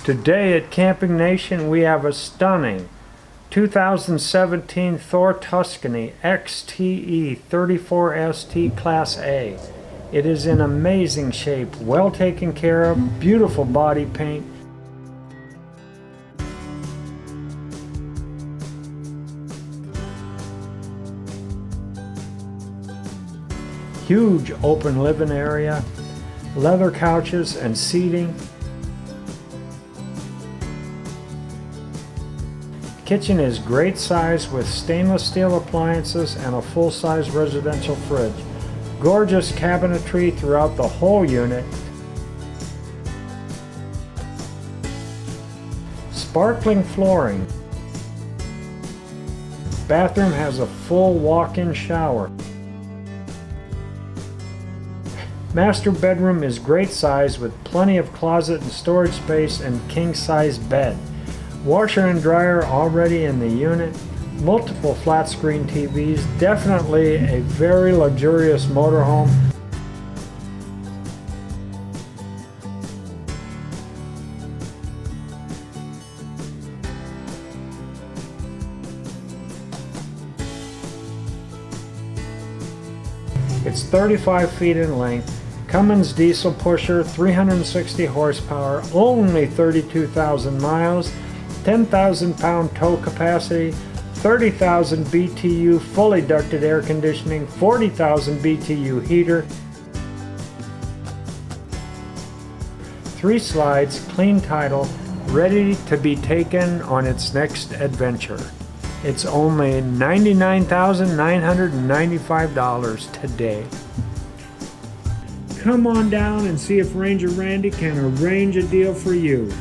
Today at Camping Nation we have a stunning 2017 Thor Tuscany XTE 34ST Class A. It is in amazing shape, well taken care of, beautiful body paint. Huge open living area, leather couches and seating. Kitchen is great size with stainless steel appliances and a full-size residential fridge. Gorgeous cabinetry throughout the whole unit. Sparkling flooring. Bathroom has a full walk-in shower. Master bedroom is great size with plenty of closet and storage space and king-size bed. Washer and dryer already in the unit. Multiple flat screen TVs. Definitely a very luxurious motorhome. It's 35 feet in length. Cummins diesel pusher, 360 horsepower, only 32,000 miles. 10,000 pound tow capacity, 30,000 BTU fully ducted air conditioning, 40,000 BTU heater, 3 slides, clean title, ready to be taken on its next adventure. It's only $99,995 today. Come on down and see if Ranger Randy can arrange a deal for you.